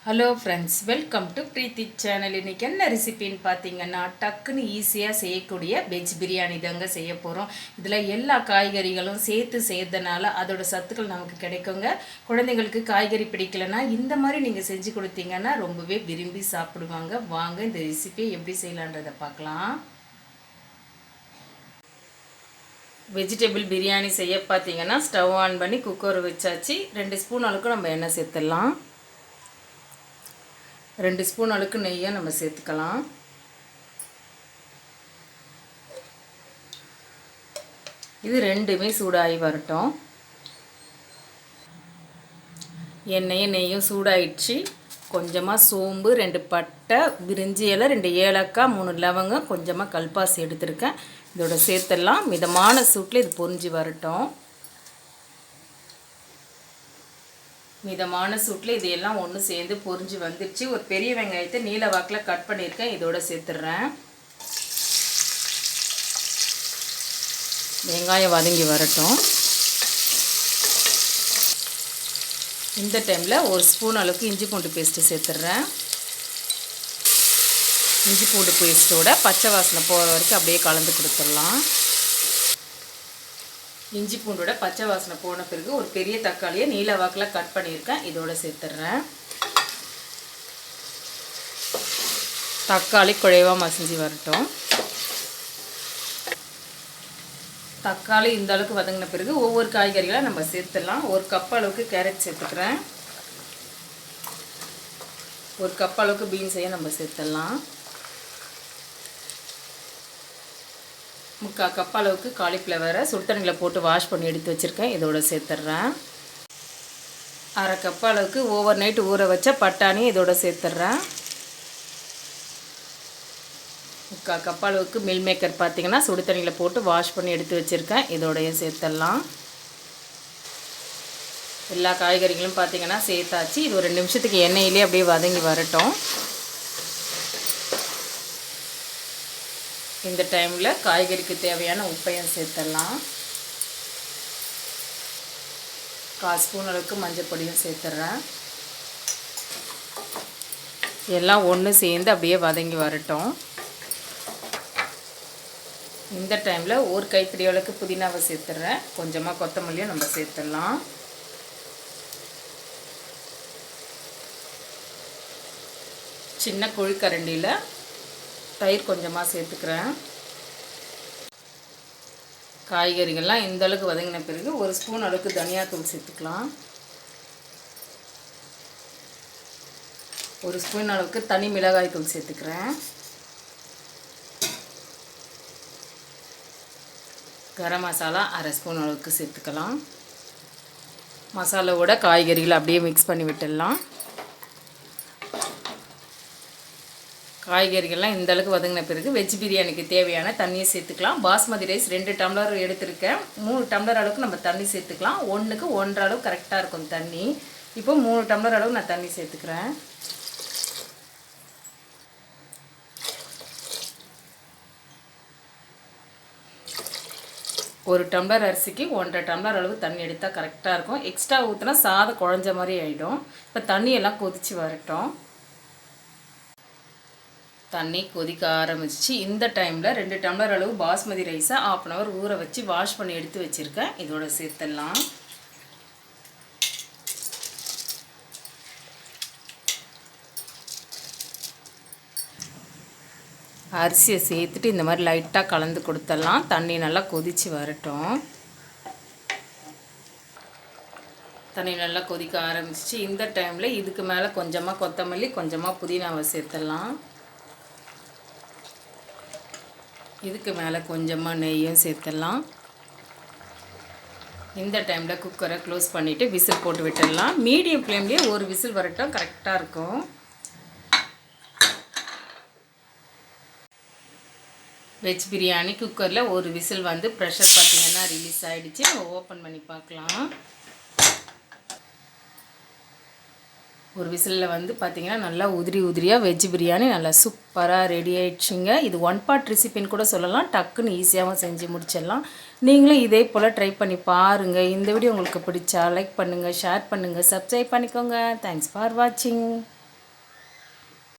Hello friends, welcome to Preethi channel. இன்றைக்கி என்ன ரெசிபின்னு பார்த்தீங்கன்னா, டக்குன்னு ஈஸியாக செய்யக்கூடிய வெஜ் பிரியாணி தாங்க செய்ய போகிறோம். இதில் எல்லா காய்கறிகளும் சேர்த்து செய்யறதுனால அதோட சத்துக்கள் நமக்கு கிடைக்குங்க. குழந்தைங்களுக்கு காய்கறி பிடிக்கலைன்னா இந்த மாதிரி நீங்கள் செஞ்சு கொடுத்தீங்கன்னா ரொம்பவே விரும்பி சாப்பிடுவாங்க. வாங்க இந்த ரெசிபியை எப்படி செய்யலான்றதை பார்க்கலாம். வெஜிடபிள் பிரியாணி செய்ய பார்த்தீங்கன்னா, ஸ்டவ் ஆன் பண்ணி குக்கர் வச்சாச்சு. 2 ஸ்பூன் அளவுக்கு நம்ம எண்ணெய் சேர்த்துடலாம். 2 ஸ்பூன் அளவுக்கு நெய்யை நம்ம சேர்த்துக்கலாம். இது ரெண்டுமே சூடாகி வரட்டும். எண்ணெயும் நெய்யும் சூடாயிடுச்சு. கொஞ்சமாக சோம்பு, 2 பட்டை, பிரிஞ்சி இலை, 2 ஏலக்காய், 3 லவங்கம், கொஞ்சமாக கல்பாசி எடுத்துருக்கேன். இதோட சேர்த்துடலாம். மிதமான சூட்டில் இது பொரிஞ்சு வரட்டும். மிதமான சூட்டில் இது எல்லாம் ஒன்று சேர்ந்து பொரிஞ்சு வந்துடுச்சு. ஒரு பெரிய வெங்காயத்தை நீல வாக்கில் கட் பண்ணியிருக்கேன். இதோட சேர்த்துட்றேன். வெங்காயம் வதங்கி வரட்டும். இந்த டைமில் 1 ஸ்பூன் அளவுக்கு இஞ்சி பூண்டு பேஸ்ட்டு சேர்த்துட்றேன். இஞ்சி பூண்டு பேஸ்ட்டோட பச்சை வாசனை போகிற வரைக்கும் அப்படியே கலந்து கொடுத்துடலாம். இஞ்சி பூண்டோட பச்சை வாசனை போன பிறகு ஒரு பெரிய தக்காளியை நீல வாக்கில் கட் பண்ணியிருக்கேன். இதோட சேர்த்துட்றேன். தக்காளி குழைவாக மசிஞ்சு வரட்டும். தக்காளி இந்த அளவுக்கு வதங்கின பிறகு ஒவ்வொரு காய்கறிகளாக நம்ம சேர்த்துடலாம். 1 கப் அளவுக்கு கேரட் சேர்த்துக்கிறேன். 1 கப் அளவுக்கு பீன்ஸையும் நம்ம சேர்த்துடலாம். 3/4 கப் அளவுக்கு காலிஃப்ளவரை சுடுதண்ணியில் போட்டு வாஷ் பண்ணி எடுத்து வச்சுருக்கேன். இதோட சேர்த்துட்றேன். 1/2 கப் அளவுக்கு ஓவர் நைட் ஊற வச்ச பட்டாணி இதோட சேர்த்துட்றேன். 3/4 கப் அளவுக்கு மில் மேக்கர் பார்த்திங்கன்னா சுடுதண்ணியில் போட்டு வாஷ் பண்ணி எடுத்து வச்சுருக்கேன். இதோடைய சேர்த்துடலாம். எல்லா காய்கறிகளும் பார்த்திங்கன்னா சேர்த்தாச்சு. இது ஒரு 2 நிமிஷத்துக்கு எண்ணெயிலே அப்படியே வதங்கி வரட்டும். இந்த டைமில் காய்கறிக்கு தேவையான உப்பையும் சேர்த்துடலாம். 1/4 ஸ்பூன் அளவுக்கு மஞ்சள் பொடியும் சேர்த்துட்றேன். எல்லாம் ஒன்று சேர்ந்து அப்படியே வதங்கி வரட்டும். இந்த டைமில் 1 கைப்பிடி அளவுக்கு புதினாவை சேர்த்துட்றேன். கொஞ்சமாக கொத்தமல்லியும் நம்ம சேர்த்துடலாம். சின்ன குழிக்கரண்டியில் தயிர் கொஞ்சமாக சேர்த்துக்கிறேன். காய்கறிகள்லாம் இந்த அளவுக்கு வதங்கின பிறகு 1 ஸ்பூன் அளவுக்கு தனியாத்தூள் சேர்த்துக்கலாம். 1 ஸ்பூன் அளவுக்கு தனி மிளகாய் தூள் சேர்த்துக்கிறேன். கரம் மசாலா 1/2 ஸ்பூன் அளவுக்கு சேர்த்துக்கலாம். மசாலாவோட காய்கறிகளை அப்படியே மிக்ஸ் பண்ணி விட்டுடலாம். காய்கறிகள்லாம் இந்த அளவுக்கு வதங்கின பிறகு வெஜ் பிரியாணிக்கு தேவையான தண்ணியை சேர்த்துக்கலாம். பாஸ்மதி ரைஸ் 2 டம்ளர் எடுத்திருக்கேன். 3 டம்ளர் அளவுக்கு நம்ம தண்ணி சேர்த்துக்கலாம். 1க்கு 1.5 அளவு கரெக்டாக இருக்கும் தண்ணி. இப்போ 3 டம்ளர் அளவு நான் தண்ணி சேர்த்துக்கிறேன். ஒரு டம்ளர் அரிசிக்கு 1.5 டம்ளர் அளவு தண்ணி எடுத்தால் கரெக்டாக இருக்கும். எக்ஸ்ட்ரா ஊற்றினா சாதம் குழஞ்ச மாதிரி ஆகிடும். இப்போ தண்ணியெல்லாம் கொதித்து வரட்டும். தண்ணி கொதிக்க ஆரம்பிச்சு. இந்த டைமில் 2 டம்ளர் அளவு பாஸ்மதி ரைஸை 1/2 hour ஊற வச்சு வாஷ் பண்ணி எடுத்து வச்சுருக்கேன். இதோட சேர்த்துடலாம். அரிசியை சேர்த்துட்டு இந்த மாதிரி லைட்டாக கலந்து கொடுத்துடலாம். தண்ணி நல்லா கொதித்து வரட்டும். தண்ணி நல்லா கொதிக்க ஆரம்பிச்சு. இந்த டைமில் இதுக்கு மேலே கொஞ்சமாக கொத்தமல்லி, கொஞ்சமாக புதினாவை சேர்த்துடலாம். இதுக்கு மேலே கொஞ்சமாக நெய்யும் சேர்த்துடலாம். இந்த டைமில் குக்கரை க்ளோஸ் பண்ணிவிட்டு விசில் போட்டு விட்டுடலாம். மீடியம் ஃப்ளேம்லேயே 1 விசில் வரட்டும், கரெக்டாக இருக்கும். வெஜ் பிரியாணி குக்கரில் 1 விசில் வந்து ப்ரெஷர் பார்த்திங்கன்னா ரிலீஸ் ஆகிடுச்சு. நம்ம ஓப்பன் பண்ணி பார்க்கலாம். ஒரு விசிலில் வந்து பார்த்திங்கன்னா நல்லா உதிரியாக வெஜ் பிரியாணி நல்லா சூப்பராக ரெடி ஆகிடுச்சிங்க. இது 1 part ரெசிபின்னு கூட சொல்லலாம். டக்குன்னு ஈஸியாகவும் செஞ்சு முடிச்சிடலாம். நீங்களும் இதே போல் ட்ரை பண்ணி பாருங்கள். இந்த வீடியோ உங்களுக்கு பிடிச்சா லைக் பண்ணுங்கள், ஷேர் பண்ணுங்கள், சப்ஸ்கிரைப் பண்ணிக்கோங்க. தேங்க்ஸ் ஃபார் வாட்சிங்.